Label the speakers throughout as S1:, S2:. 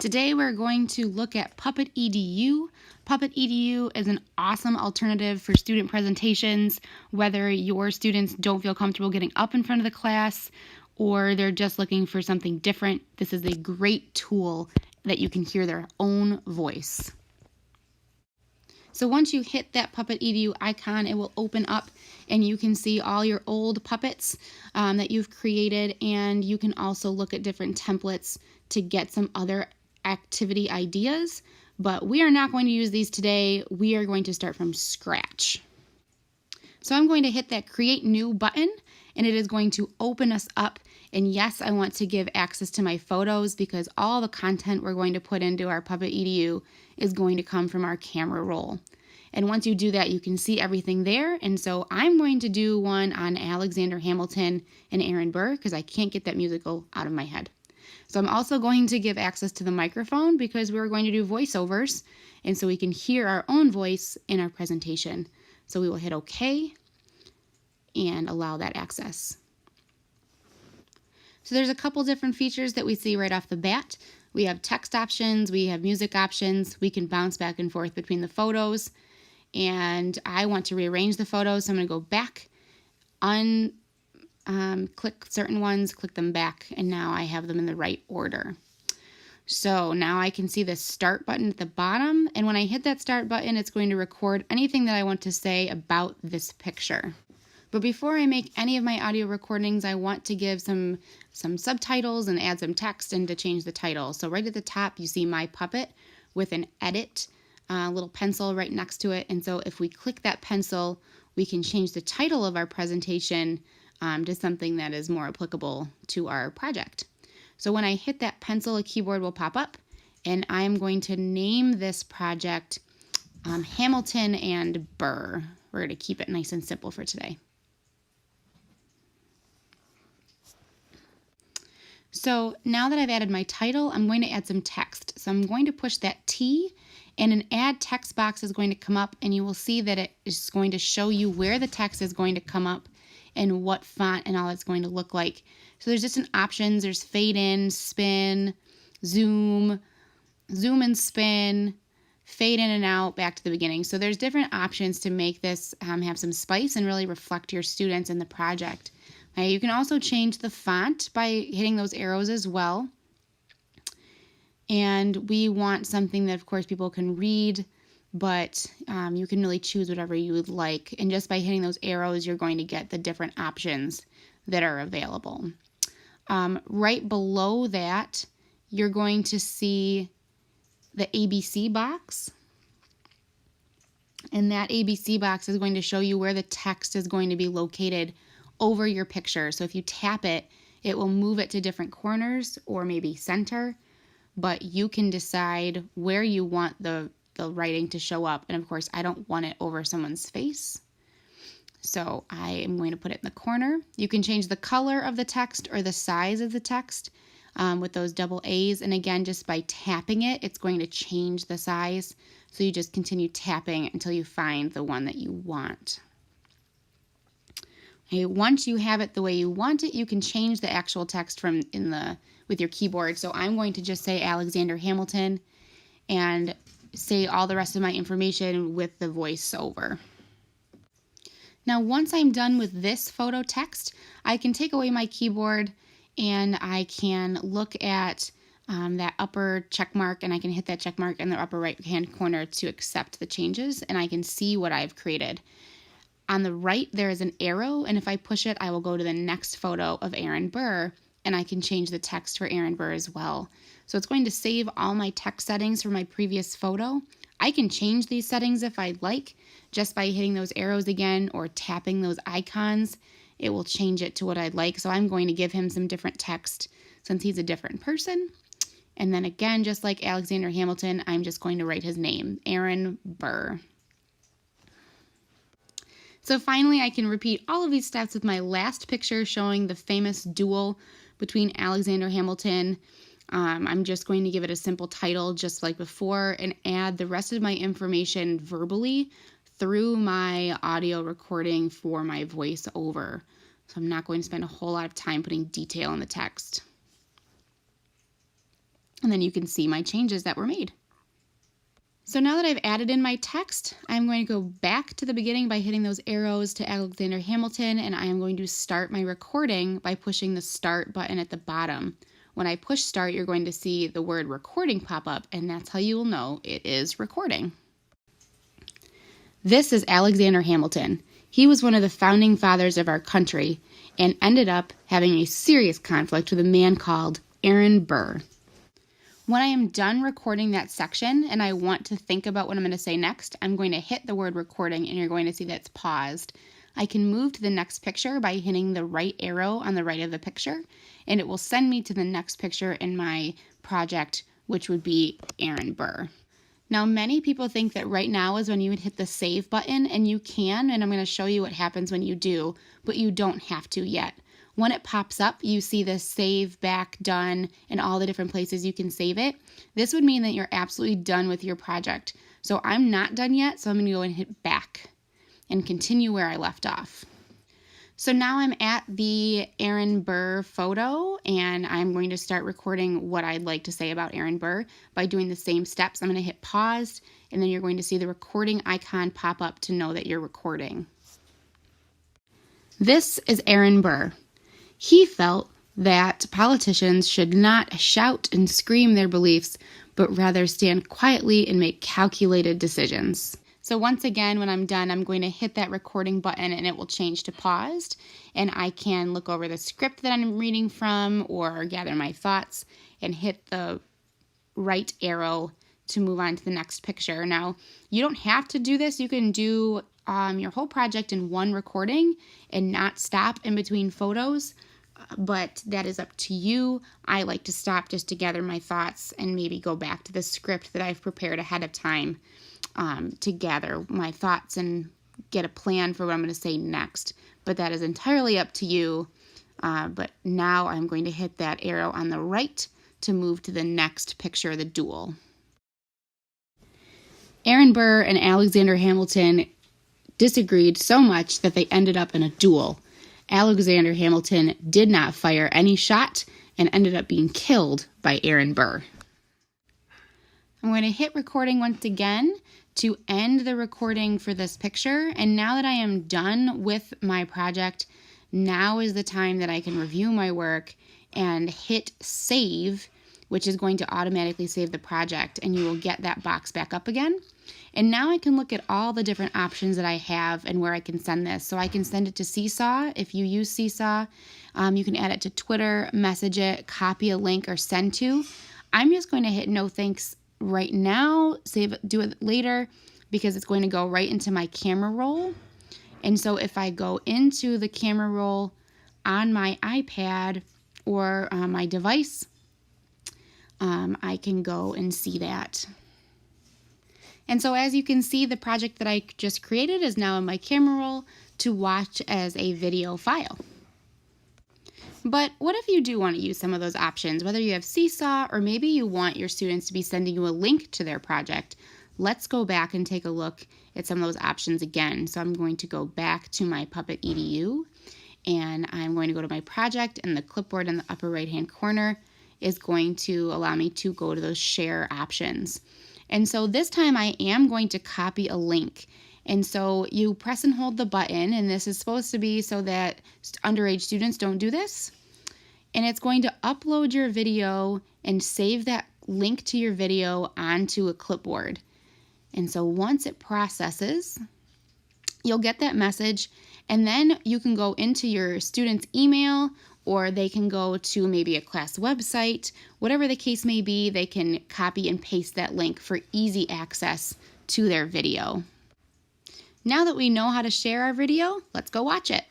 S1: Today we're going to look at Puppet Edu. Puppet Edu is an awesome alternative for student presentations, whether your students don't feel comfortable getting up in front of the class or they're just looking for something different. This is a great tool that you can hear their own voice. So once you hit that Puppet Edu icon, it will open up and you can see all your old puppets that you've created, and you can also look at different templates to get some other activity ideas, but we are not going to use these today. We are going to start from scratch. So I'm going to hit that Create New button, and it is going to open us up. And yes, I want to give access to my photos because all the content we're going to put into our Puppet Edu is going to come from our camera roll. And once you do that, you can see everything there. And so I'm going to do one on Alexander Hamilton and Aaron Burr because I can't get that musical out of my head. So I'm also going to give access to the microphone because we're going to do voiceovers, and so we can hear our own voice in our presentation. So we will hit OK and allow that access. So there's a couple different features that we see right off the bat. We have text options, we have music options, we can bounce back and forth between the photos, and I want to rearrange the photos, so I'm going to go back, click certain ones, click them back, and now I have them in the right order. So now I can see the start button at the bottom, and when I hit that start button, it's going to record anything that I want to say about this picture. But before I make any of my audio recordings, I want to give some subtitles and add some text and to change the title. So right at the top, you see my puppet with an edit little pencil right next to it. And so if we click that pencil, we can change the title of our presentation to something that is more applicable to our project. So when I hit that pencil, a keyboard will pop up, and I'm going to name this project Hamilton and Burr. We're going to keep it nice and simple for today. So now that I've added my title, I'm going to add some text. So I'm going to push that T, and an add text box is going to come up, and you will see that it is going to show you where the text is going to come up and what font and all it's going to look like. So there's different options. There's fade in, spin, zoom and spin, fade in and out, back to the beginning. So there's different options to make this have some spice and really reflect your students in the project. You can also change the font by hitting those arrows as well. And we want something that, of course, people can read, but you can really choose whatever you would like. And just by hitting those arrows, you're going to get the different options that are available. Right below that, you're going to see the ABC box. And that ABC box is going to show you where the text is going to be located over your picture. So if you tap it, it will move it to different corners or maybe center, but you can decide where you want the writing to show up. And of course, I don't want it over someone's face, so I am going to put it in the corner. You can change the color of the text or the size of the text with those double A's. And again, just by tapping it, it's going to change the size. So you just continue tapping until you find the one that you want. Okay, once you have it the way you want it, you can change the actual text with your keyboard. So I'm going to just say Alexander Hamilton and say all the rest of my information with the voiceover. Now, once I'm done with this photo text, I can take away my keyboard and I can look at that upper check mark, and I can hit that check mark in the upper right hand corner to accept the changes, and I can see what I've created. On the right, there is an arrow, and if I push it, I will go to the next photo of Aaron Burr, and I can change the text for Aaron Burr as well. So it's going to save all my text settings from my previous photo. I can change these settings if I'd like, just by hitting those arrows again or tapping those icons. It will change it to what I'd like. So I'm going to give him some different text since he's a different person. And then again, just like Alexander Hamilton, I'm just going to write his name, Aaron Burr. So finally, I can repeat all of these steps with my last picture showing the famous duel between Alexander Hamilton. I'm just going to give it a simple title just like before and add the rest of my information verbally through my audio recording for my voiceover. So I'm not going to spend a whole lot of time putting detail in the text. And then you can see my changes that were made. So now that I've added in my text, I'm going to go back to the beginning by hitting those arrows to Alexander Hamilton, and I am going to start my recording by pushing the start button at the bottom. When I push start, you're going to see the word recording pop up, and that's how you will know it is recording. This is Alexander Hamilton. He was one of the founding fathers of our country and ended up having a serious conflict with a man called Aaron Burr. When I am done recording that section and I want to think about what I'm going to say next, I'm going to hit the word recording and you're going to see that it's paused. I can move to the next picture by hitting the right arrow on the right of the picture, and it will send me to the next picture in my project, which would be Aaron Burr. Now, many people think that right now is when you would hit the save button, and you can, and I'm going to show you what happens when you do, but you don't have to yet. When it pops up, you see the save, back, done, and all the different places you can save it. This would mean that you're absolutely done with your project. So I'm not done yet, so I'm going to go and hit back and continue where I left off. So now I'm at the Aaron Burr photo, and I'm going to start recording what I'd like to say about Aaron Burr by doing the same steps. I'm going to hit pause, and then you're going to see the recording icon pop up to know that you're recording. This is Aaron Burr. He felt that politicians should not shout and scream their beliefs, but rather stand quietly and make calculated decisions. So once again, when I'm done, I'm going to hit that recording button and it will change to paused, and I can look over the script that I'm reading from or gather my thoughts and hit the right arrow to move on to the next picture. Now, you don't have to do this. You can do your whole project in one recording and not stop in between photos, but that is up to you. I like to stop just to gather my thoughts and maybe go back to the script that I've prepared ahead of time to gather my thoughts and get a plan for what I'm going to say next. But that is entirely up to you. But now I'm going to hit that arrow on the right to move to the next picture, the duel. Aaron Burr and Alexander Hamilton disagreed so much that they ended up in a duel. Alexander Hamilton did not fire any shot and ended up being killed by Aaron Burr. I'm going to hit recording once again to end the recording for this picture. And now that I am done with my project, now is the time that I can review my work and hit save, which is going to automatically save the project, and you will get that box back up again. And now I can look at all the different options that I have and where I can send this. So I can send it to Seesaw. If you use Seesaw, you can add it to Twitter, message it, copy a link, or send to. I'm just going to hit no thanks right now, do it later, because it's going to go right into my camera roll. And so if I go into the camera roll on my iPad or my device, I can go and see that. And so as you can see, the project that I just created is now in my camera roll to watch as a video file. But what if you do want to use some of those options, whether you have Seesaw or maybe you want your students to be sending you a link to their project? Let's go back and take a look at some of those options again. So I'm going to go back to my Puppet Edu, and I'm going to go to my project, and the clipboard in the upper right-hand corner is going to allow me to go to those share options. And so this time I am going to copy a link. And so you press and hold the button, and this is supposed to be so that underage students don't do this. And it's going to upload your video and save that link to your video onto a clipboard. And so once it processes, you'll get that message, and then you can go into your student's email, or they can go to maybe a class website. Whatever the case may be, they can copy and paste that link for easy access to their video. Now that we know how to share our video, let's go watch it.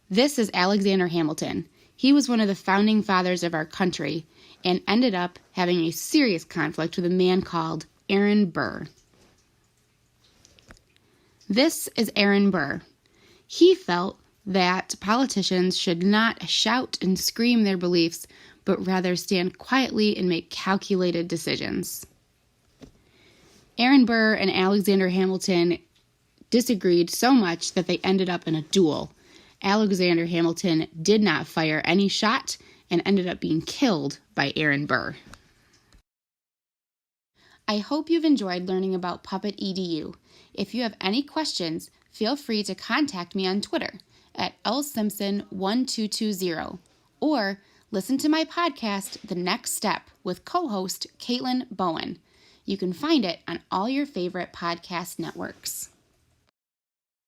S1: This is Alexander Hamilton. He was one of the founding fathers of our country and ended up having a serious conflict with a man called Aaron Burr. This is Aaron Burr. He felt that politicians should not shout and scream their beliefs, but rather stand quietly and make calculated decisions. Aaron Burr and Alexander Hamilton disagreed so much that they ended up in a duel. Alexander Hamilton did not fire any shot and ended up being killed by Aaron Burr. I hope you've enjoyed learning about Puppet Edu. If you have any questions, feel free to contact me on Twitter at lsimpson1220 or listen to my podcast, The Next Step, with co-host Caitlin Bowen. You can find it on all your favorite podcast networks.